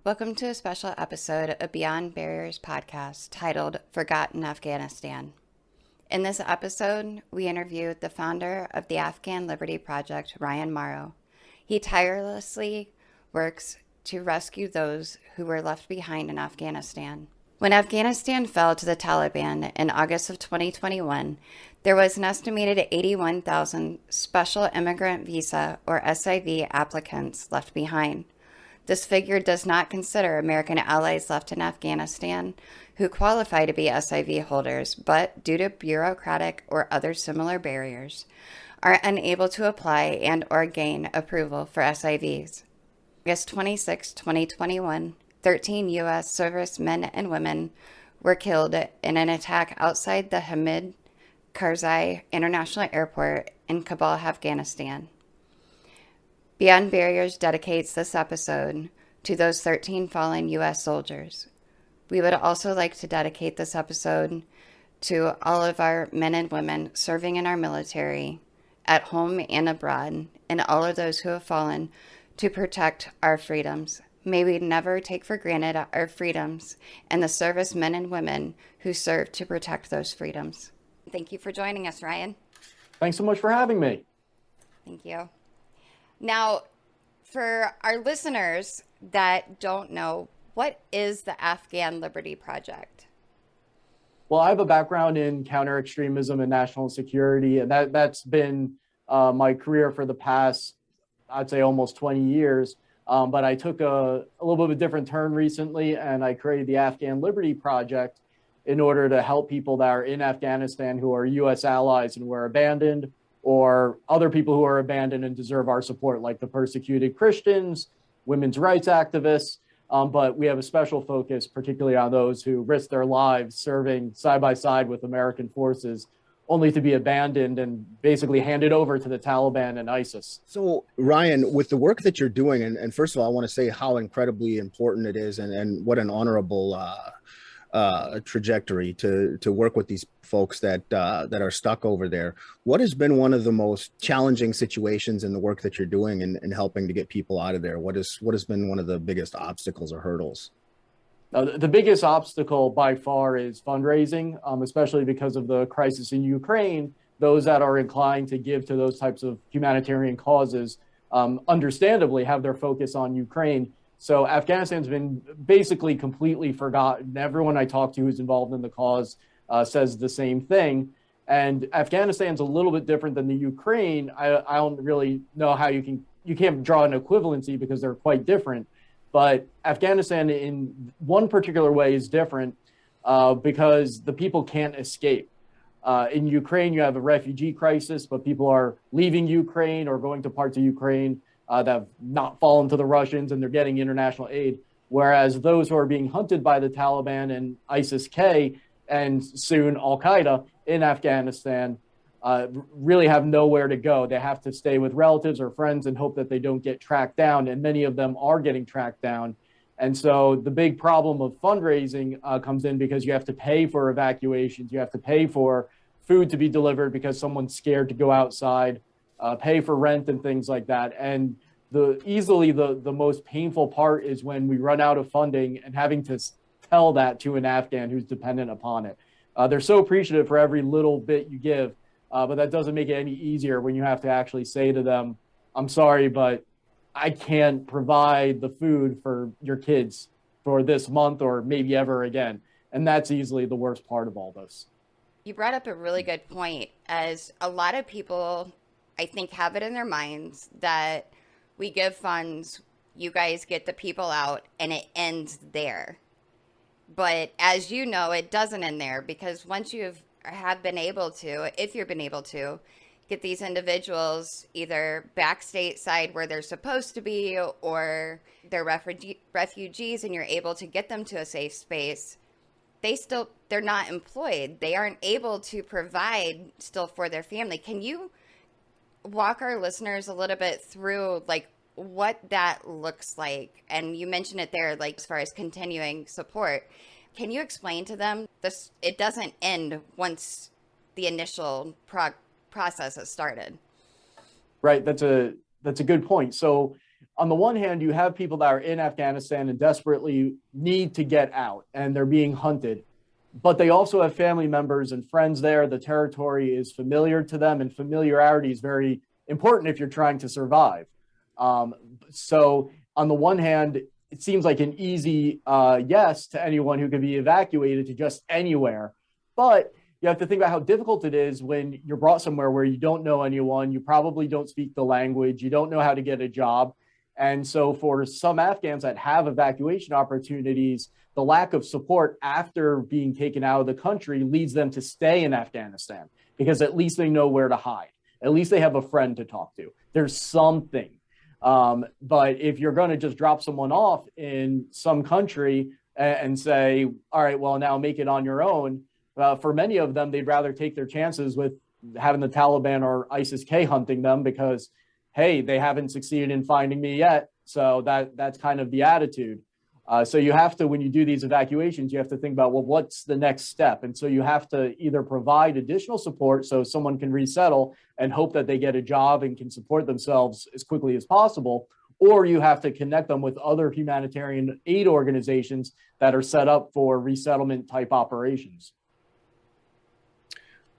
Welcome to a special episode of Beyond Barriers podcast titled Forgotten Afghanistan. In this episode, we interviewed the founder of the Afghan Liberty Project, Ryan Mauro. He tirelessly works to rescue those who were left behind in Afghanistan. When Afghanistan fell to the Taliban in August of 2021, there was an estimated 81,000 special immigrant visa or SIV applicants left behind. This figure does not consider American allies left in Afghanistan who qualify to be SIV holders, but due to bureaucratic or other similar barriers, are unable to apply and or gain approval for SIVs. August 26, 2021, 13 U.S. servicemen and women were killed in an attack outside the Hamid Karzai International Airport in Kabul, Afghanistan. Beyond Barriers dedicates this episode to those 13 fallen U.S. soldiers. We would also like to dedicate this episode to all of our men and women serving in our military, at home and abroad, and all of those who have fallen to protect our freedoms. May we never take for granted our freedoms and the servicemen and women who serve to protect those freedoms. Thank you for joining us, Ryan. Thanks so much for having me. Thank you. Now, for our listeners that don't know, what is the Afghan Liberty Project? Well, I have a background in counter-extremism and national security, and that's been my career for the past, I'd say, almost 20 years. But I took a little bit of a different turn recently, and I created the Afghan Liberty Project in order to help people that are in Afghanistan who are U.S. allies and were abandoned, or other people who are abandoned and deserve our support, like the persecuted Christians, women's rights activists. But we have a special focus, particularly on those who risk their lives serving side by side with American forces, only to be abandoned and basically handed over to the Taliban and ISIS. So, Ryan, with the work that you're doing, and first of all, I want to say how incredibly important it is and what an honorable trajectory to work with these folks that are stuck over there. What has been one of the most challenging situations in the work that you're doing in helping to get people out of there? What has been one of the biggest obstacles or hurdles? The biggest obstacle by far is fundraising, especially because of the crisis in Ukraine. Those that are inclined to give to those types of humanitarian causes, understandably, have their focus on Ukraine. So Afghanistan's been basically completely forgotten. Everyone I talk to who's involved in the cause says the same thing. And Afghanistan's a little bit different than the Ukraine. I don't really know how you can't draw an equivalency because they're quite different. But Afghanistan in one particular way is different because the people can't escape. In Ukraine, you have a refugee crisis, but people are leaving Ukraine or going to parts of Ukraine that have not fallen to the Russians, and they're getting international aid. Whereas those who are being hunted by the Taliban and ISIS-K and soon Al-Qaeda in Afghanistan really have nowhere to go. They have to stay with relatives or friends and hope that they don't get tracked down. And many of them are getting tracked down. And so the big problem of fundraising comes in because you have to pay for evacuations. You have to pay for food to be delivered because someone's scared to go outside, pay for rent and things like that. And the most painful part is when we run out of funding and having to tell that to an Afghan who's dependent upon it. They're so appreciative for every little bit you give, but that doesn't make it any easier when you have to actually say to them, I'm sorry, but I can't provide the food for your kids for this month or maybe ever again. And that's easily the worst part of all this. You brought up a really good point, as a lot of people, I think, have it in their minds that we give funds, you guys get the people out, and it ends there. But as you know, it doesn't end there, because once you have been able to, if you've been able to, get these individuals either back stateside where they're supposed to be, or they're refugees and you're able to get them to a safe space, they're not employed. They aren't able to provide still for their family. Can you walk our listeners a little bit through like what that looks like? And you mentioned it there, like as far as continuing support. Can you explain to them this? It doesn't end once the initial process has started. Right. That's a good point. So on the one hand, you have people that are in Afghanistan and desperately need to get out, and they're being hunted. But they also have family members and friends there. The territory is familiar to them, and familiarity is very important if you're trying to survive. So on the one hand, it seems like an easy yes to anyone who can be evacuated to just anywhere. But you have to think about how difficult it is when you're brought somewhere where you don't know anyone, you probably don't speak the language, you don't know how to get a job. And so for some Afghans that have evacuation opportunities, the lack of support after being taken out of the country leads them to stay in Afghanistan because at least they know where to hide. At least they have a friend to talk to. There's something. But if you're going to just drop someone off in some country and say, all right, well, now make it on your own, for many of them, they'd rather take their chances with having the Taliban or ISIS-K hunting them because, hey, they haven't succeeded in finding me yet. So that's kind of the attitude. So you have to, when you do these evacuations, you have to think about, well, what's the next step? And so you have to either provide additional support so someone can resettle and hope that they get a job and can support themselves as quickly as possible, or you have to connect them with other humanitarian aid organizations that are set up for resettlement type operations.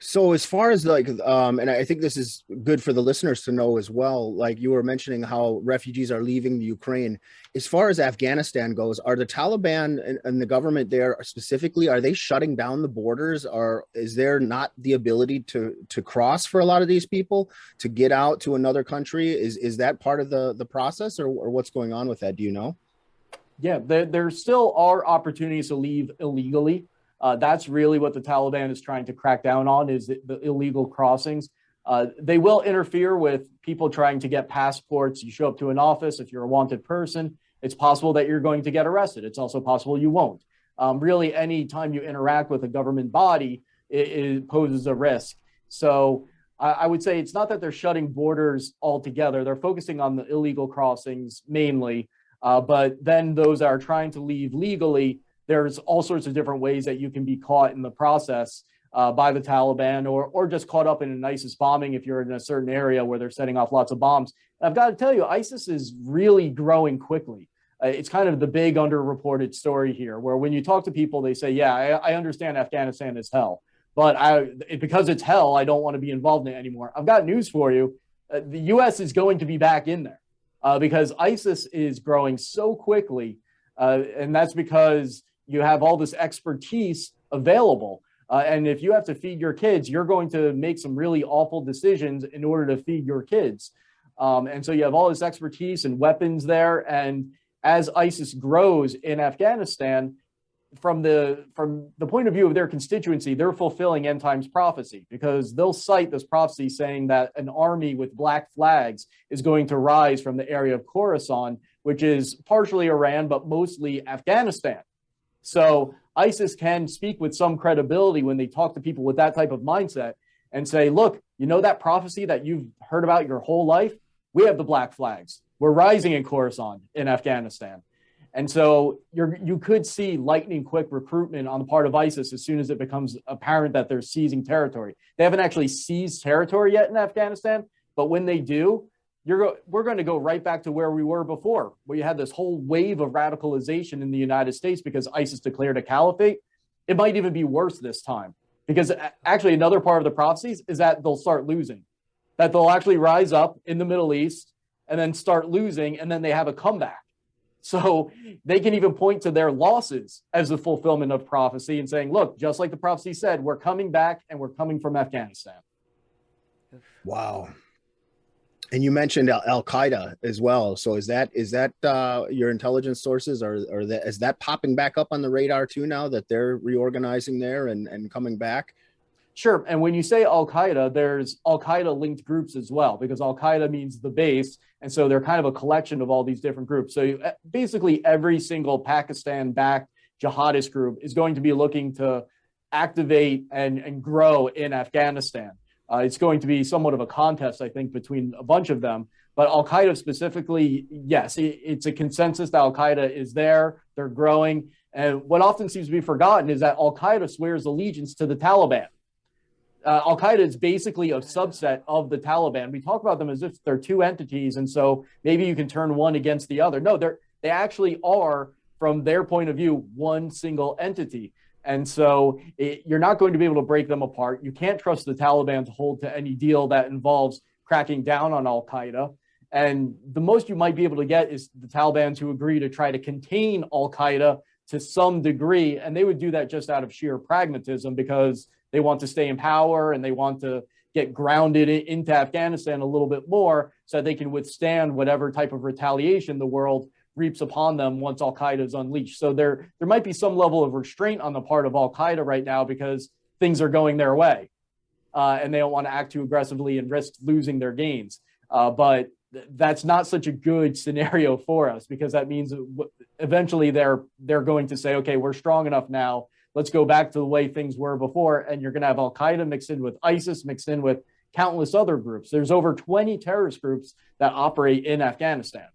So as far as like, and I think this is good for the listeners to know as well, like you were mentioning how refugees are leaving the Ukraine. As far as Afghanistan goes, are the Taliban and the government there specifically, are they shutting down the borders? Or is there not the ability to cross for a lot of these people to get out to another country? Is that part of the process or what's going on with that? Do you know? Yeah, there still are opportunities to leave illegally. That's really what the Taliban is trying to crack down on is the illegal crossings. They will interfere with people trying to get passports. You show up to an office. If you're a wanted person, it's possible that you're going to get arrested. It's also possible you won't. Really, any time you interact with a government body, it poses a risk. So I would say it's not that they're shutting borders altogether. They're focusing on the illegal crossings mainly. But then those that are trying to leave legally, there's all sorts of different ways that you can be caught in the process by the Taliban or just caught up in an ISIS bombing if you're in a certain area where they're setting off lots of bombs. And I've got to tell you, ISIS is really growing quickly. It's kind of the big underreported story here, where when you talk to people, they say, yeah, I understand Afghanistan is hell, but because it's hell, I don't want to be involved in it anymore. I've got news for you. The U.S. is going to be back in there because ISIS is growing so quickly. And that's because you have all this expertise available. And if you have to feed your kids, you're going to make some really awful decisions in order to feed your kids. And so you have all this expertise and weapons there. And as ISIS grows in Afghanistan, from the point of view of their constituency, they're fulfilling end times prophecy because they'll cite this prophecy saying that an army with black flags is going to rise from the area of Khorasan, which is partially Iran, but mostly Afghanistan. So ISIS can speak with some credibility when they talk to people with that type of mindset and say, look, you know that prophecy that you've heard about your whole life? We have the black flags. We're rising in Khorasan in Afghanistan. And so you could see lightning quick recruitment on the part of ISIS as soon as it becomes apparent that they're seizing territory. They haven't actually seized territory yet in Afghanistan, but when they do, we're going to go right back to where we were before, where you had this whole wave of radicalization in the United States because ISIS declared a caliphate. It might even be worse this time because actually another part of the prophecies is that they'll start losing, that they'll actually rise up in the Middle East and then start losing, and then they have a comeback. So they can even point to their losses as the fulfillment of prophecy and saying, look, just like the prophecy said, we're coming back and we're coming from Afghanistan. Wow. And you mentioned Al-Qaeda as well. So is that your intelligence sources is that popping back up on the radar too now that they're reorganizing there and coming back? Sure. And when you say Al-Qaeda, there's Al-Qaeda linked groups as well, because Al-Qaeda means the base. And so they're kind of a collection of all these different groups. So basically every single Pakistan-backed jihadist group is going to be looking to activate and grow in Afghanistan. It's going to be somewhat of a contest, I think, between a bunch of them. But Al-Qaeda specifically, yes, it's a consensus that Al-Qaeda is there. They're growing. And what often seems to be forgotten is that Al-Qaeda swears allegiance to the Taliban. Al-Qaeda is basically a subset of the Taliban. We talk about them as if they're two entities, and so maybe you can turn one against the other. No, they actually are, from their point of view, one single entity. And so you're not going to be able to break them apart. You can't trust the Taliban to hold to any deal that involves cracking down on Al-Qaeda. And the most you might be able to get is the Taliban to agree to try to contain Al-Qaeda to some degree. And they would do that just out of sheer pragmatism, because they want to stay in power and they want to get grounded into Afghanistan a little bit more so that they can withstand whatever type of retaliation the world reaps upon them once Al-Qaeda is unleashed. So there might be some level of restraint on the part of Al-Qaeda right now because things are going their way, and they don't want to act too aggressively and risk losing their gains. But that's not such a good scenario for us, because that means eventually they're going to say, okay, we're strong enough now. Let's go back to the way things were before. And you're going to have Al-Qaeda mixed in with ISIS, mixed in with countless other groups. There's over 20 terrorist groups that operate in Afghanistan.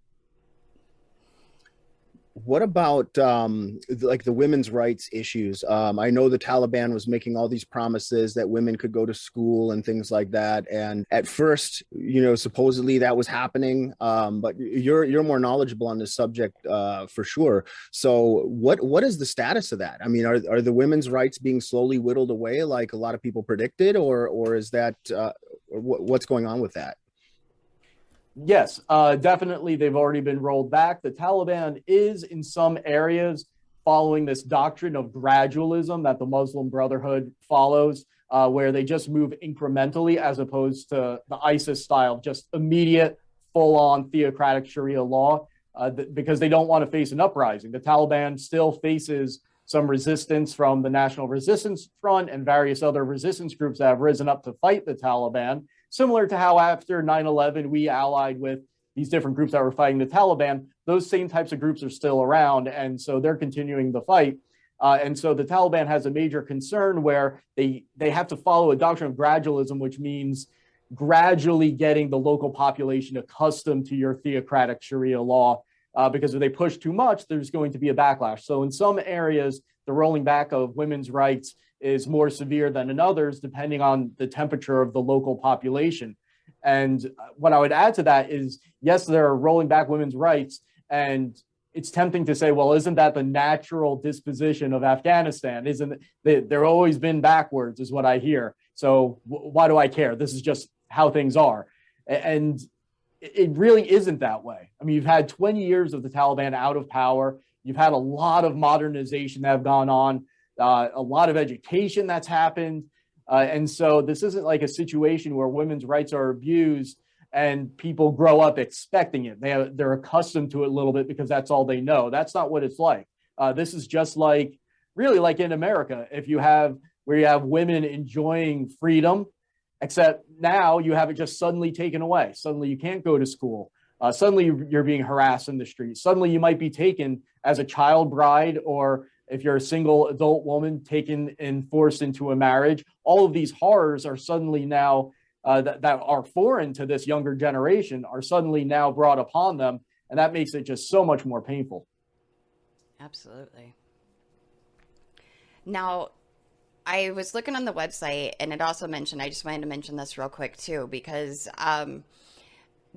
What about like the women's rights issues? I know the Taliban was making all these promises that women could go to school and things like that. And at first, supposedly that was happening. But you're more knowledgeable on this subject for sure. So what is the status of that? I mean, are the women's rights being slowly whittled away like a lot of people predicted, or is that what's going on with that? Yes, definitely. They've already been rolled back. The Taliban is in some areas following this doctrine of gradualism that the Muslim Brotherhood follows, where they just move incrementally as opposed to the ISIS style, just immediate, full-on theocratic Sharia law, because they don't want to face an uprising. The Taliban still faces some resistance from the National Resistance Front and various other resistance groups that have risen up to fight the Taliban. Similar to how after 9/11, we allied with these different groups that were fighting the Taliban, those same types of groups are still around. And so they're continuing the fight. And so the Taliban has a major concern where they have to follow a doctrine of gradualism, which means gradually getting the local population accustomed to your theocratic Sharia law, because if they push too much, there's going to be a backlash. So in some areas, the rolling back of women's rights is more severe than in others, depending on the temperature of the local population. And what I would add to that is, yes, they're rolling back women's rights. And it's tempting to say, well, isn't that the natural disposition of Afghanistan? Isn't it, they've always been backwards, is what I hear. So why do I care? This is just how things are. And it really isn't that way. I mean, you've had 20 years of the Taliban out of power. You've had a lot of modernization that have gone on. A lot of education that's happened. And so this isn't like a situation where women's rights are abused and people grow up expecting it. They're accustomed to it a little bit because that's all they know. That's not what it's like. This is just like, really like in America, where you have women enjoying freedom, except now you have it just suddenly taken away. Suddenly you can't go to school. Suddenly you're being harassed in the streets. Suddenly you might be taken as a child bride, or if you're a single adult woman, taken and forced into a marriage. All of these horrors are suddenly now, that are foreign to this younger generation, are suddenly now brought upon them. And that makes it just so much more painful. Absolutely. Now, I was looking on the website, and it also mentioned, I just wanted to mention this real quick too, because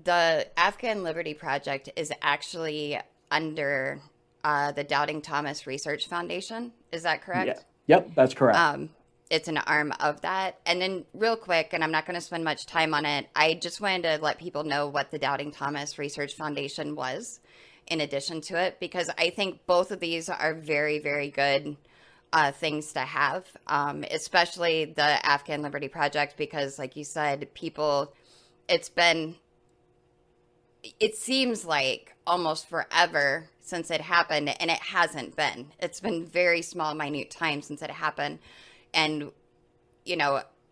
the Afghan Liberty Project is actually under the Doubting Thomas Research Foundation. Is that correct? Yeah. Yep, that's correct. It's an arm of that. And then real quick, and I'm not going to spend much time on it, I just wanted to let people know what the Doubting Thomas Research Foundation was in addition to it, because I think both of these are very, very good things to have, especially the Afghan Liberty Project, because like you said, it seems like almost forever since it happened, and it hasn't been. It's been very small, minute time since it happened. And,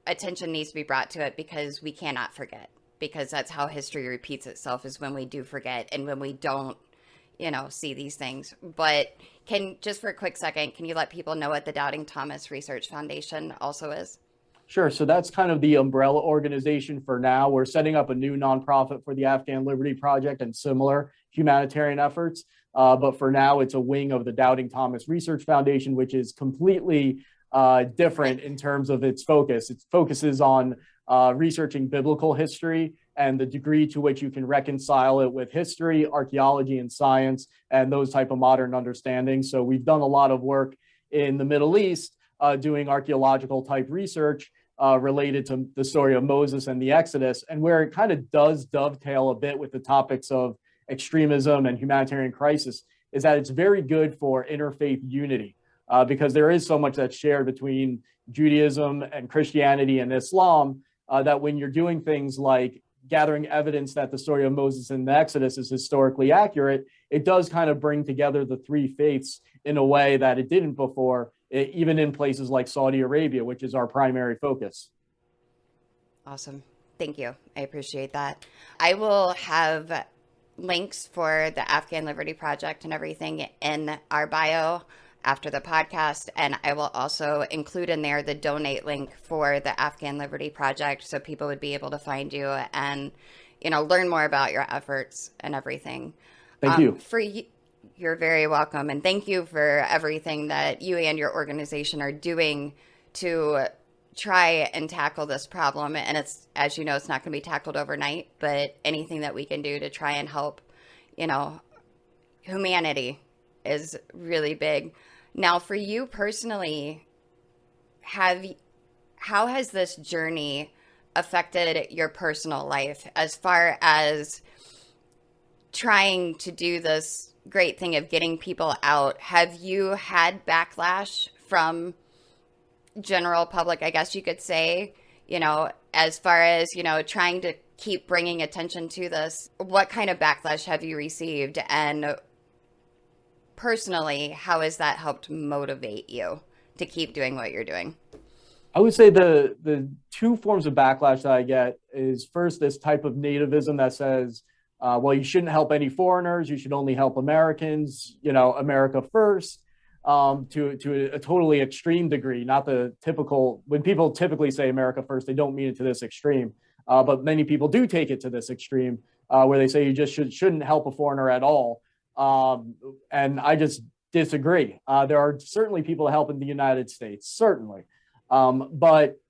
attention needs to be brought to it, because we cannot forget, because that's how history repeats itself, is when we do forget and when we don't, see these things. But just for a quick second, can you let people know what the Doubting Thomas Research Foundation also is? Sure. So that's kind of the umbrella organization for now. We're setting up a new nonprofit for the Afghan Liberty Project and similar humanitarian efforts. But for now, it's a wing of the Doubting Thomas Research Foundation, which is completely different in terms of its focus. It focuses on researching biblical history and the degree to which you can reconcile it with history, archaeology, and science, and those type of modern understandings. So we've done a lot of work in the Middle East doing archaeological type research related to the story of Moses and the Exodus, and where it kind of does dovetail a bit with the topics of extremism and humanitarian crisis is that it's very good for interfaith unity because there is so much that's shared between Judaism and Christianity and Islam that when you're doing things like gathering evidence that the story of Moses and the Exodus is historically accurate, it does kind of bring together the three faiths in a way that it didn't before, even in places like Saudi Arabia, which is our primary focus. Awesome. Thank you. I appreciate that. I will have links for the Afghan Liberty Project and everything in our bio after the podcast. And I will also include in there the donate link for the Afghan Liberty Project so people would be able to find you and, learn more about your efforts and everything. Thank you. You're very welcome. And thank you for everything that you and your organization are doing to try and tackle this problem. And it's, as you know, it's not going to be tackled overnight, but anything that we can do to try and help, humanity is really big. Now, for you personally, how has this journey affected your personal life as far as trying to do this great thing of getting people out? Have you had backlash from general public, I guess you could say, as far as, trying to keep bringing attention to this? What kind of backlash have you received? And personally, how has that helped motivate you to keep doing what you're doing? I would say the two forms of backlash that I get is first this type of nativism that says, well, you shouldn't help any foreigners. You should only help Americans, America first, to a totally extreme degree, not the typical, when people typically say America first, they don't mean it to this extreme. But many people do take it to this extreme where they say you just shouldn't help a foreigner at all. And I just disagree. There are certainly people helping the United States, certainly. But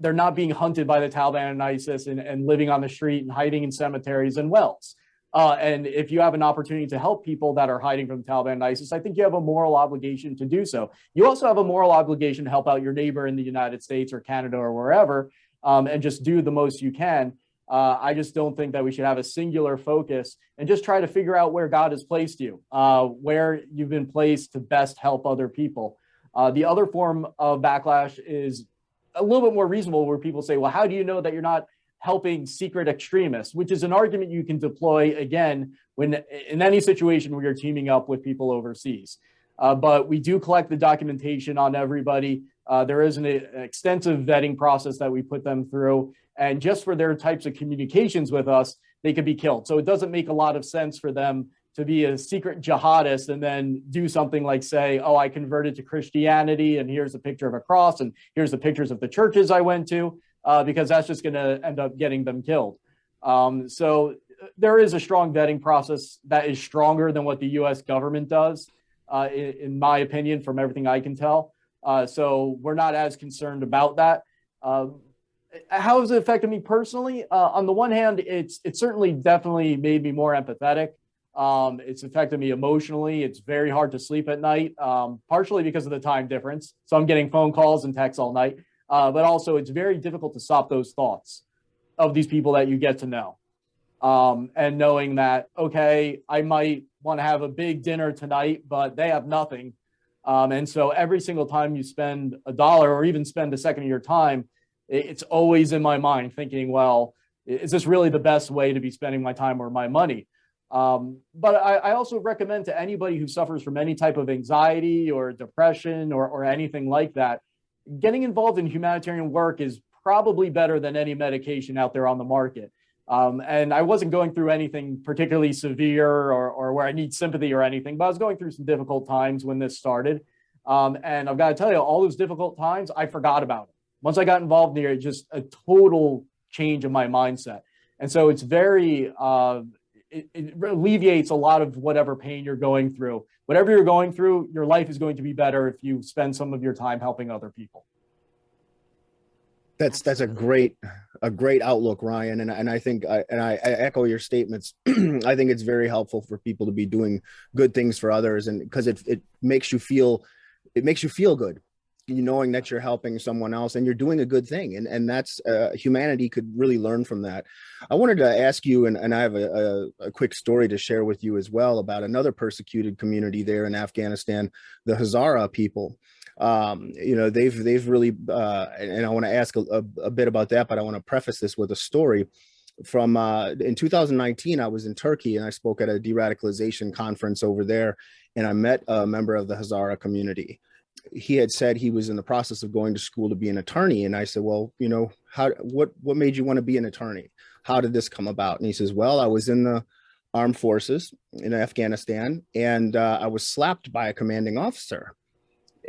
they're not being hunted by the Taliban and ISIS and living on the street and hiding in cemeteries and wells. And if you have an opportunity to help people that are hiding from the Taliban and ISIS, I think you have a moral obligation to do so. You also have a moral obligation to help out your neighbor in the United States or Canada or wherever, and just do the most you can. I just don't think that we should have a singular focus and just try to figure out where God has placed you, where you've been placed to best help other people. The other form of backlash is a little bit more reasonable, where people say, well, how do you know that you're not helping secret extremists, which is an argument you can deploy, again, when in any situation where you're teaming up with people overseas. But we do collect the documentation on everybody. There is an extensive vetting process that we put them through. And just for their types of communications with us, they could be killed. So it doesn't make a lot of sense for them to be a secret jihadist and then do something like say, oh, I converted to Christianity and here's a picture of a cross and here's the pictures of the churches I went to, because that's just going to end up getting them killed. So there is a strong vetting process that is stronger than what the U.S. government does, in my opinion, from everything I can tell. So we're not as concerned about that. How has it affected me personally? On the one hand, it's certainly definitely made me more empathetic. It's affected me emotionally. It's very hard to sleep at night, partially because of the time difference. So I'm getting phone calls and texts all night. But also it's very difficult to stop those thoughts of these people that you get to know. And knowing that, okay, I might want to have a big dinner tonight, but they have nothing. And so every single time you spend $1 or even spend a second of your time, it's always in my mind thinking, well, is this really the best way to be spending my time or my money? But I also recommend to anybody who suffers from any type of anxiety or depression or anything like that, getting involved in humanitarian work is probably better than any medication out there on the market. And I wasn't going through anything particularly severe or where I need sympathy or anything, but I was going through some difficult times when this started. And I've got to tell you, all those difficult times, I forgot about it. Once I got involved in just a total change in my mindset. And so it's very, it alleviates a lot of whatever pain you're going through. Whatever you're going through, your life is going to be better if you spend some of your time helping other people. That's a great outlook, Ryan, and I think I echo your statements. I think it's very helpful for people to be doing good things for others, and because it makes you feel good, knowing that you're helping someone else and you're doing a good thing, and that's humanity could really learn from that. I wanted to ask you, and I have a quick story to share with you as well about another persecuted community there in Afghanistan, the Hazara people. They've really, and I want to ask a bit about that, but I want to preface this with a story from in 2019. I was in Turkey and I spoke at a de-radicalization conference over there, and I met a member of the Hazara community. He had said he was in the process of going to school to be an attorney, and I said, well, what made you want to be an attorney? How did this come about? And he says, well, I was in the armed forces in Afghanistan, and I was slapped by a commanding officer.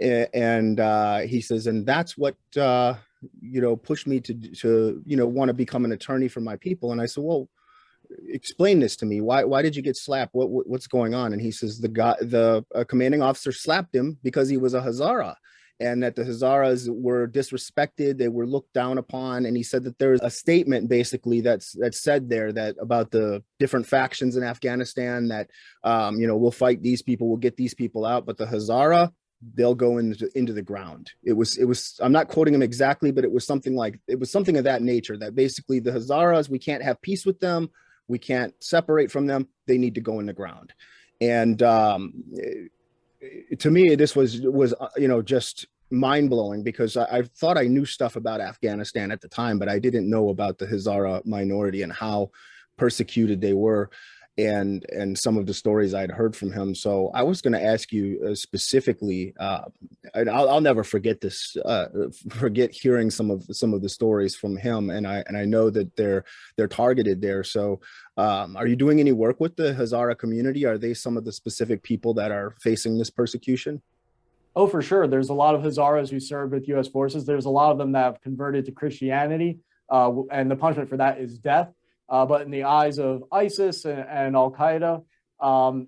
And he says, and that's what pushed me to want to become an attorney for my people. And I said, well, explain this to me. Why did you get slapped? What's going on? And he says the commanding officer slapped him because he was a Hazara, and that the Hazaras were disrespected, they were looked down upon. And he said that there's a statement basically that's said there that about the different factions in Afghanistan that we'll fight these people, we'll get these people out, but the Hazara, they'll go into the ground. It was I'm not quoting him exactly, but it was something of that nature, that basically the Hazaras, we can't have peace with them, we can't separate from them, they need to go in the ground. And to me, this was just mind-blowing, because I thought I knew stuff about Afghanistan at the time, but I didn't know about the Hazara minority and how persecuted they were, and some of the stories I'd heard from him. So I was going to ask you specifically, and I'll never forget this, forget hearing some of the stories from him, and I know that they're targeted there. So are you doing any work with the Hazara community? Are they some of the specific people that are facing this persecution? Oh, for sure. There's a lot of Hazaras who served with U.S. forces. There's a lot of them that have converted to Christianity, and the punishment for that is death. But in the eyes of ISIS and Al Qaeda,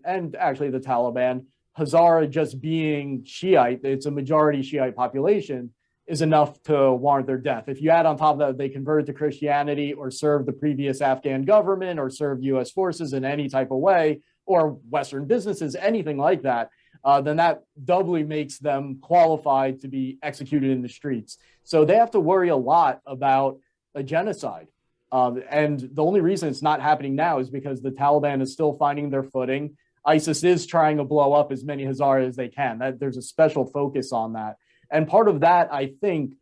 and actually the Taliban, Hazara just being Shiite, it's a majority Shiite population, is enough to warrant their death. If you add on top of that, they converted to Christianity or served the previous Afghan government or served U.S. forces in any type of way, or Western businesses, anything like that, then that doubly makes them qualified to be executed in the streets. So they have to worry a lot about a genocide. And the only reason it's not happening now is because the Taliban is still finding their footing. ISIS is trying to blow up as many Hazara as they can. There's a special focus on that. And part of that, I think,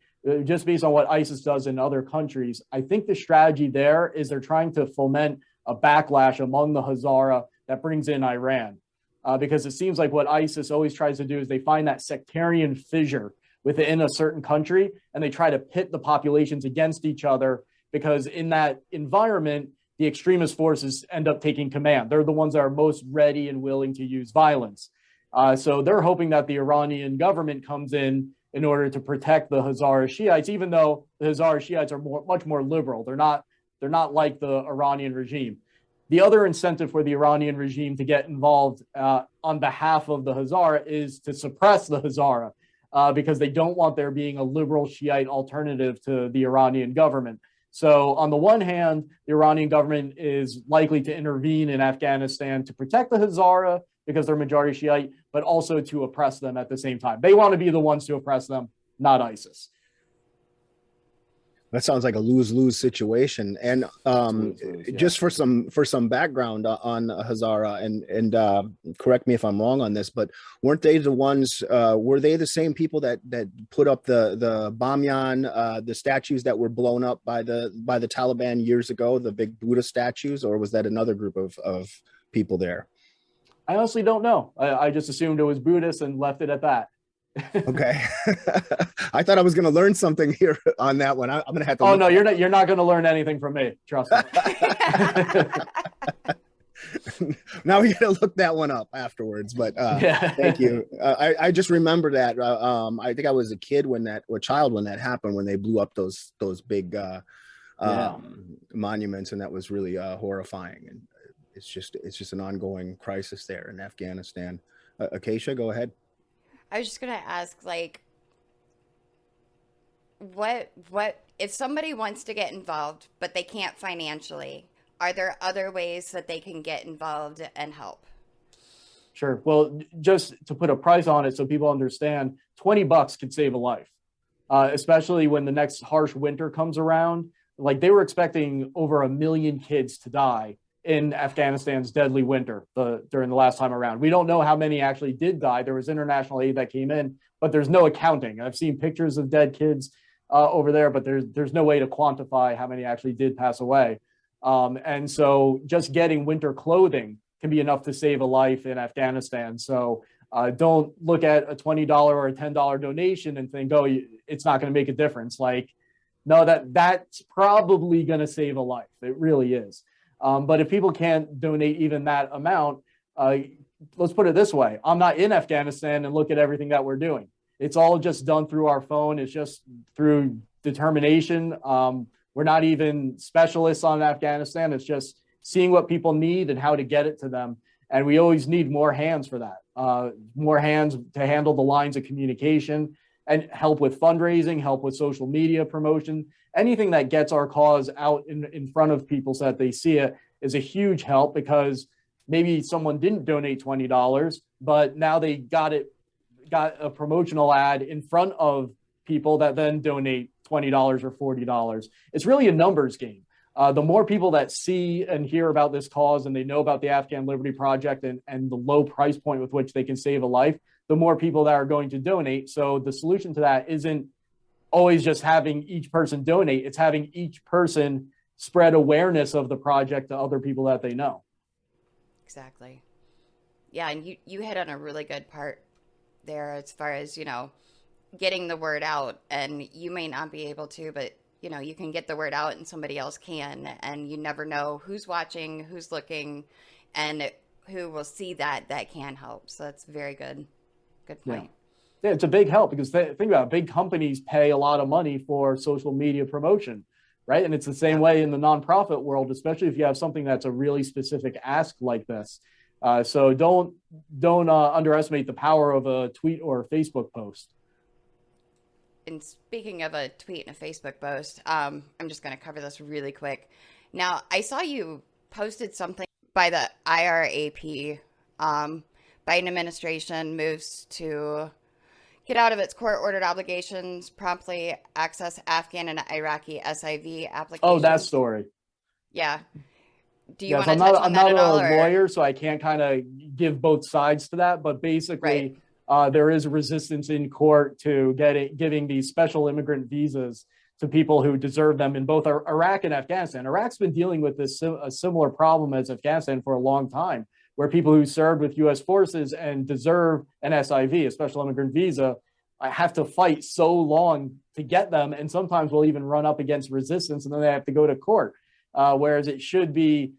just based on what ISIS does in other countries, I think the strategy there is they're trying to foment a backlash among the Hazara that brings in Iran. Because it seems like what ISIS always tries to do is they find that sectarian fissure within a certain country, and they try to pit the populations against each other, because in that environment, the extremist forces end up taking command. They're the ones that are most ready and willing to use violence. So they're hoping that the Iranian government comes in order to protect the Hazara Shiites, even though the Hazara Shiites are much more liberal. They're not like the Iranian regime. The other incentive for the Iranian regime to get involved on behalf of the Hazara is to suppress the Hazara, because they don't want there being a liberal Shiite alternative to the Iranian government. So on the one hand, the Iranian government is likely to intervene in Afghanistan to protect the Hazara because they're majority Shiite, but also to oppress them at the same time. They want to be the ones to oppress them, not ISIS. That sounds like a lose-lose situation. And just for some background on Hazara, and correct me if I'm wrong on this, but weren't they the ones? Were they the same people that put up the Bamyan, the statues that were blown up by the Taliban years ago, the big Buddha statues, or was that another group of people there? I honestly don't know. I just assumed it was Buddhist and left it at that. Okay. I thought I was going to learn something here on that one. I'm going to have to. Oh no, you're not going to learn anything from me. Trust me. Now we got to look that one up afterwards. But thank you. I just remember that. I think I was a child when that happened, when they blew up those big monuments, and that was really horrifying. And it's just an ongoing crisis there in Afghanistan. Acacia, go ahead. I was just gonna ask, like, what if somebody wants to get involved but they can't financially? Are there other ways that they can get involved and help? Sure. Well, just to put a price on it so people understand, $20 could save a life, especially when the next harsh winter comes around. Like, they were expecting over 1 million kids to die in Afghanistan's deadly winter during the last time around. We don't know how many actually did die. There was international aid that came in, but there's no accounting. I've seen pictures of dead kids over there, but there's no way to quantify how many actually did pass away. And so just getting winter clothing can be enough to save a life in Afghanistan. So don't look at a $20 or a $10 donation and think, oh, it's not going to make a difference. Like, no, that's probably going to save a life. It really is. But if people can't donate even that amount, let's put it this way. I'm not in Afghanistan and look at everything that we're doing. It's all just done through our phone. It's just through determination. We're not even specialists on Afghanistan. It's just seeing what people need and how to get it to them. And we always need more hands for that, more hands to handle the lines of communication and help with fundraising, help with social media promotion. Anything that gets our cause out in front of people so that they see it is a huge help, because maybe someone didn't donate $20, but now they got a promotional ad in front of people that then donate $20 or $40. It's really a numbers game. The more people that see and hear about this cause and they know about the Afghan Liberty Project and the low price point with which they can save a life, the more people that are going to donate. So the solution to that isn't always just having each person donate. It's having each person spread awareness of the project to other people that they know. Exactly. Yeah, and you hit on a really good part there as far as, getting the word out. And you may not be able to, but, you can get the word out and somebody else can. And you never know who's watching, who's looking, and who will see that can help. So that's very good. Good point. Yeah, it's a big help, because think about it, big companies pay a lot of money for social media promotion, right? And it's the same way in the nonprofit world, especially if you have something that's a really specific ask like this. So don't underestimate the power of a tweet or a Facebook post. And speaking of a tweet and a Facebook post, I'm just going to cover this really quick. Now, I saw you posted something by the IRAP. Biden administration moves to get out of its court-ordered obligations, promptly access Afghan and Iraqi SIV applications. Oh, that story. Yeah. Do you want to touch on that at all? I'm not a lawyer, so I can't kind of give both sides to that. But basically, there is resistance in court to giving these special immigrant visas to people who deserve them in both Iraq and Afghanistan. Iraq's been dealing with a similar problem as Afghanistan for a long time, where people who served with U.S. forces and deserve an SIV, a special immigrant visa, have to fight so long to get them, and sometimes will even run up against resistance, and then they have to go to court. Whereas it should be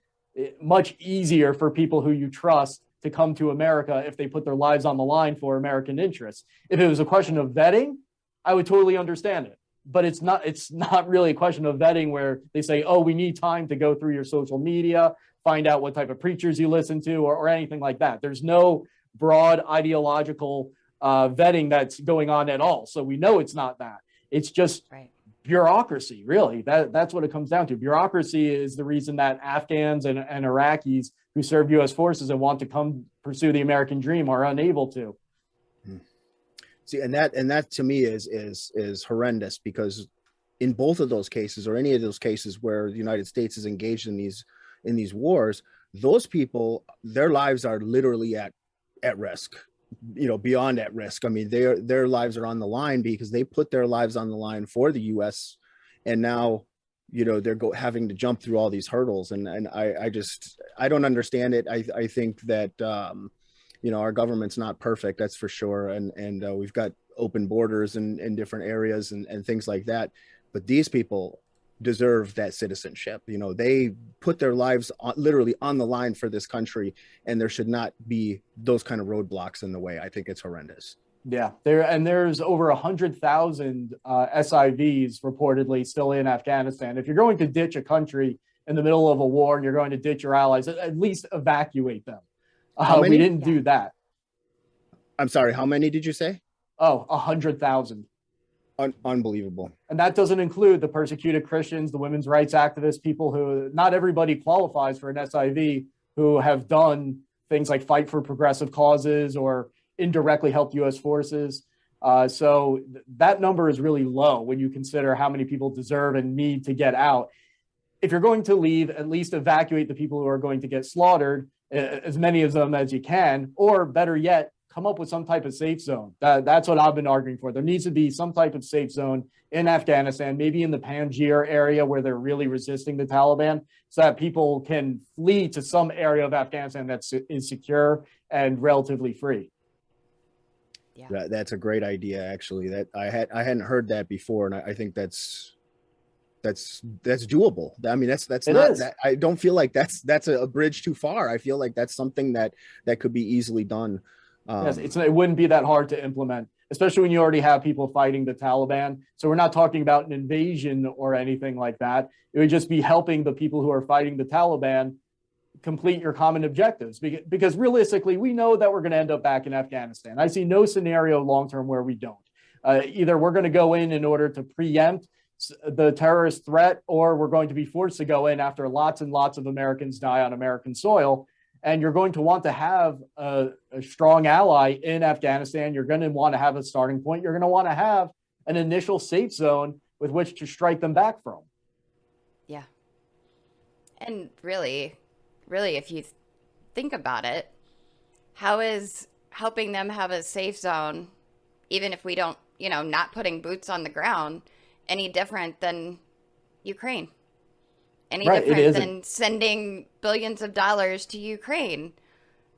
much easier for people who you trust to come to America if they put their lives on the line for American interests. If it was a question of vetting, I would totally understand it. But it's not really a question of vetting where they say, oh, we need time to go through your social media, find out what type of preachers you listen to, or anything like that. There's no broad ideological vetting that's going on at all. So we know it's not that. It's just bureaucracy, really. That's what it comes down to. Bureaucracy is the reason that Afghans and Iraqis who serve U.S. forces and want to come pursue the American dream are unable to. See, and that to me is horrendous, because in both of those cases, or any of those cases where the United States is engaged in these wars, those people, their lives are literally at risk, beyond at risk. I mean, their lives are on the line because they put their lives on the line for the U.S. and now, they're having to jump through all these hurdles. And I don't understand it. I think that, our government's not perfect, that's for sure. And we've got open borders in different areas and things like that. But these people deserve that citizenship. They put their lives literally on the line for this country, and there should not be those kind of roadblocks in the way. I think it's horrendous. Yeah, there's over 100,000 SIVs reportedly still in Afghanistan. If you're going to ditch a country in the middle of a war and you're going to ditch your allies, at least evacuate them. We didn't do that. I'm sorry, how many did you say? Oh, 100,000. Unbelievable. And that doesn't include the persecuted Christians, the women's rights activists, people who, not everybody qualifies for an SIV, who have done things like fight for progressive causes or indirectly helped U.S. forces. So that number is really low when you consider how many people deserve and need to get out. If you're going to leave, at least evacuate the people who are going to get slaughtered, as many of them as you can, or better yet, come up with some type of safe zone. That's what I've been arguing for. There needs to be some type of safe zone in Afghanistan, maybe in the Panjshir area where they're really resisting the Taliban, so that people can flee to some area of Afghanistan that is secure and relatively free. Yeah, that's a great idea. Actually, that I hadn't heard that before, and I think that's doable. I mean, that's not that, I don't feel like that's a bridge too far. I feel like that's something that could be easily done. Yes, it wouldn't be that hard to implement, especially when you already have people fighting the Taliban. So we're not talking about an invasion or anything like that. It would just be helping the people who are fighting the Taliban complete your common objectives. Because realistically, we know that we're going to end up back in Afghanistan. I see no scenario long-term where we don't. Either we're going to go in order to preempt the terrorist threat, or we're going to be forced to go in after lots and lots of Americans die on American soil. And you're going to want to have a strong ally in Afghanistan. You're going to want to have a starting point. You're going to want to have an initial safe zone with which to strike them back from. Yeah. And really, if you think about it, how is helping them have a safe zone, even if we don't, not putting boots on the ground, any different than Ukraine? Any different than sending billions of dollars to Ukraine?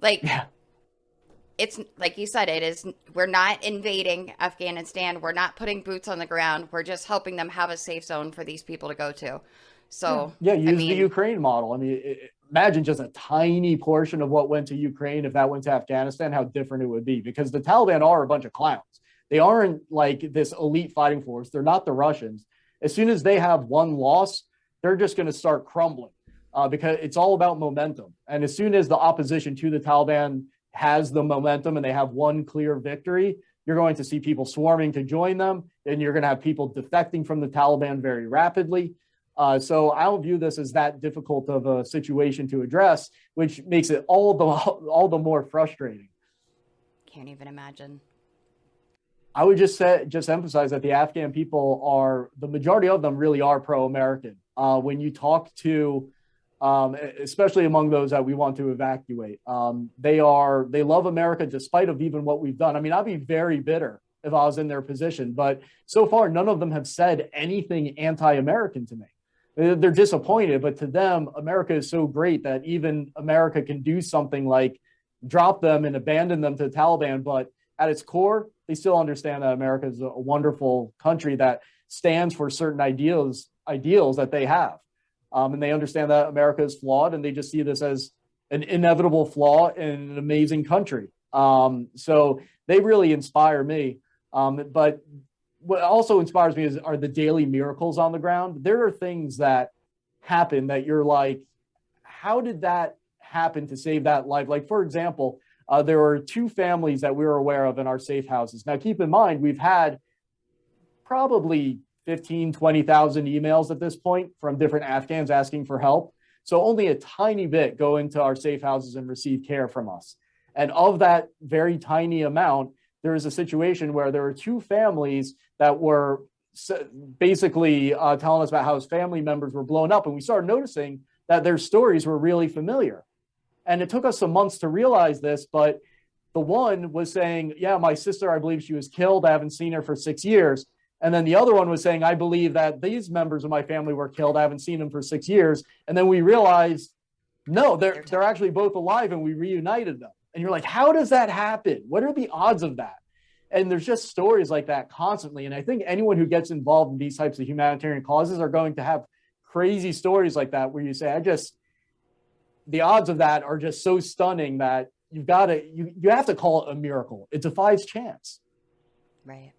It's like you said, we're not invading Afghanistan. We're not putting boots on the ground. We're just helping them have a safe zone for these people to go to. So use the Ukraine model. I mean, imagine just a tiny portion of what went to Ukraine. If that went to Afghanistan, how different it would be, because the Taliban are a bunch of clowns. They aren't like this elite fighting force. They're not the Russians. As soon as they have one loss, they're just going to start crumbling because it's all about momentum. And as soon as the opposition to the Taliban has the momentum and they have one clear victory, you're going to see people swarming to join them, and you're going to have people defecting from the Taliban very rapidly. So I don't view this as that difficult of a situation to address, which makes it all the more frustrating. Can't even imagine. I would just emphasize that the Afghan people the majority of them really are pro-American. When you talk to, especially among those that we want to evacuate, they love America despite of even what we've done. I mean, I'd be very bitter if I was in their position, but so far none of them have said anything anti-American to me. They're disappointed, but to them, America is so great that even America can do something like drop them and abandon them to the Taliban. But at its core, they still understand that America is a wonderful country that stands for certain ideals that they have. And they understand that America is flawed, and they just see this as an inevitable flaw in an amazing country. So they really inspire me. But what also inspires me are the daily miracles on the ground. There are things that happen that you're like, how did that happen to save that life? Like, for example, there were 2 families that we were aware of in our safe houses. Now, keep in mind, we've had probably 20,000 emails at this point from different Afghans asking for help. So only a tiny bit go into our safe houses and receive care from us. And of that very tiny amount, there is a situation where there were 2 families that were basically telling us about how his family members were blown up. And we started noticing that their stories were really familiar. And it took us some months to realize this, but the one was saying, yeah, my sister, I believe she was killed. I haven't seen her for 6 years. And then the other one was saying, I believe that these members of my family were killed. I haven't seen them for 6 years. And then we realized, no, they're actually both alive, and we reunited them. And you're like, how does that happen? What are the odds of that? And there's just stories like that constantly. And I think anyone who gets involved in these types of humanitarian causes are going to have crazy stories like that, where you say, the odds of that are just so stunning that you have to call it a miracle. It defies chance. Right.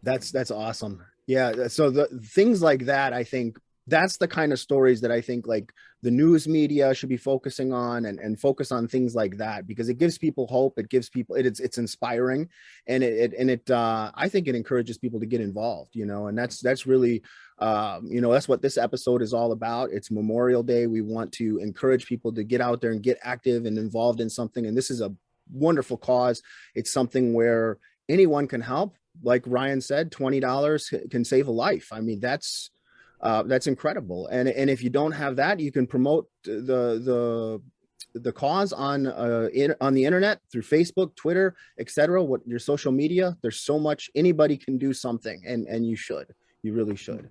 That's awesome. Yeah. So the things like that, I think, that's the kind of stories that I think like the news media should be focusing on, and focus on things like that, because it gives people hope. It gives people, it's inspiring, and I think it encourages people to get involved, and that's really, that's what this episode is all about. It's Memorial Day. We want to encourage people to get out there and get active and involved in something. And this is a wonderful cause. It's something where anyone can help. Like Ryan said, $20 can save a life. I mean, that's incredible. And if you don't have that, you can promote the cause on the internet, through Facebook, Twitter, etc. What your social media. There's so much. Anybody can do something, and you really should.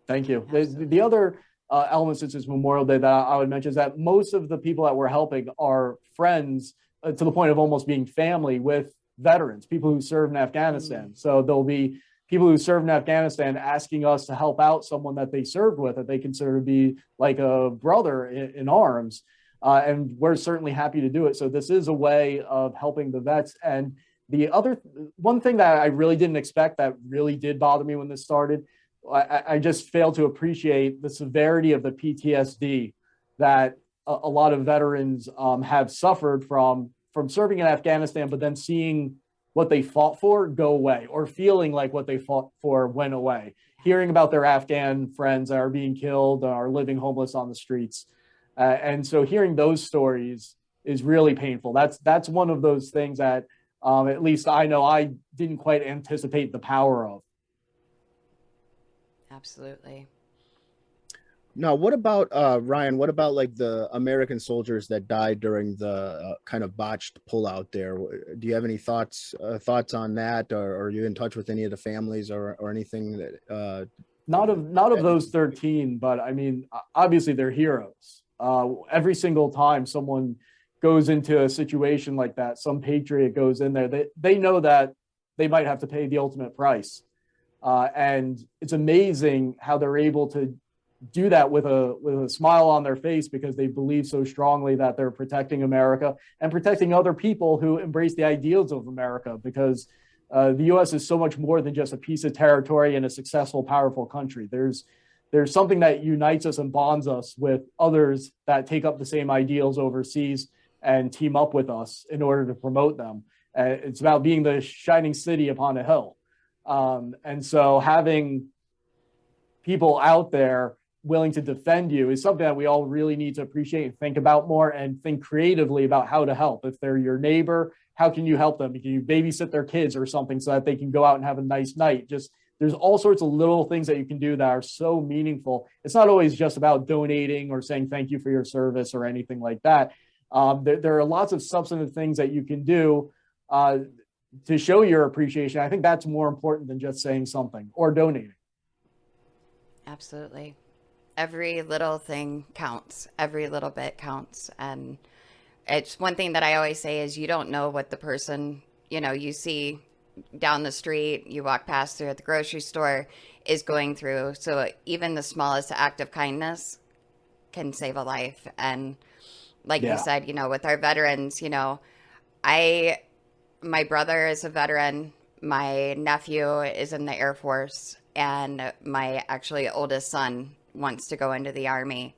Thank you. The other element, since it's Memorial Day, that I would mention is that most of the people that we're helping are friends, to the point of almost being family, with veterans, people who served in Afghanistan. So there'll be people who served in Afghanistan asking us to help out someone that they served with, that they consider to be like a brother in arms. And we're certainly happy to do it. So this is a way of helping the vets. And the other one thing that I really didn't expect, that really did bother me when this started, I just failed to appreciate the severity of the PTSD that a lot of veterans have suffered from serving in Afghanistan, but then seeing what they fought for go away, or feeling like what they fought for went away. Hearing about their Afghan friends that are being killed, are living homeless on the streets. And so hearing those stories is really painful. That's one of those things that at least I know I didn't quite anticipate the power of. Absolutely. Now, what about Ryan? What about like the American soldiers that died during the kind of botched pullout there? Do you have any thoughts on that, or are you in touch with any of the families or anything that? Not of those 13, but I mean, obviously they're heroes. Every single time someone goes into a situation like that, some patriot goes in there, they know that they might have to pay the ultimate price, and it's amazing how they're able to do that with a smile on their face, because they believe so strongly that they're protecting America and protecting other people who embrace the ideals of America, because the U.S. is so much more than just a piece of territory and a successful, powerful country. There's something that unites us and bonds us with others that take up the same ideals overseas and team up with us in order to promote them. It's about being the shining city upon a hill. And so having people out there willing to defend you is something that we all really need to appreciate and think about more, and think creatively about how to help. If they're your neighbor, how can you help them? Can you babysit their kids or something so that they can go out and have a nice night? Just, there's all sorts of little things that you can do that are so meaningful. It's not always just about donating or saying thank you for your service or anything like that. There are lots of substantive things that you can do to show your appreciation. I think that's more important than just saying something or donating. Absolutely. Every little thing counts. Every little bit counts. And it's one thing that I always say is, you don't know what the person, you see down the street, you walk past through at the grocery store, is going through. So even the smallest act of kindness can save a life. And like you said, with our veterans, my brother is a veteran. My nephew is in the Air Force, and my actually oldest son wants to go into the Army.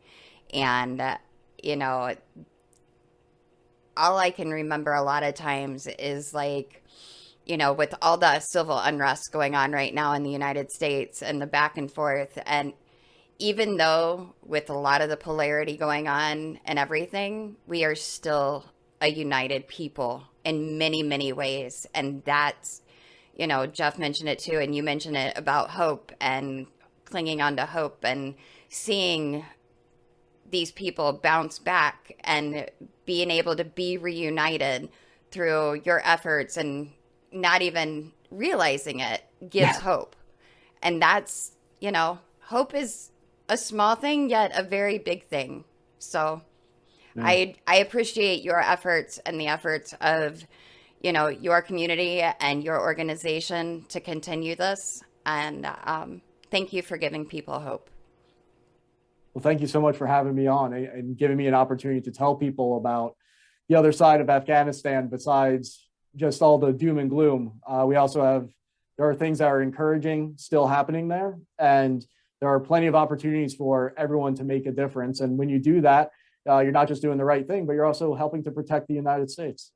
And, all I can remember a lot of times is like, with all the civil unrest going on right now in the United States and the back and forth. And even though with a lot of the polarity going on and everything, we are still a united people in many, many ways. And that's, Jeff mentioned it too, and you mentioned it about hope and clinging on to hope and seeing these people bounce back and being able to be reunited through your efforts and not even realizing it gives hope. And that's, hope is a small thing, yet a very big thing. So I appreciate your efforts and the efforts of, your community and your organization to continue this. And thank you for giving people hope. Well, thank you so much for having me on and giving me an opportunity to tell people about the other side of Afghanistan, besides just all the doom and gloom. There are things that are encouraging still happening there. And there are plenty of opportunities for everyone to make a difference. And when you do that, you're not just doing the right thing, but you're also helping to protect the United States.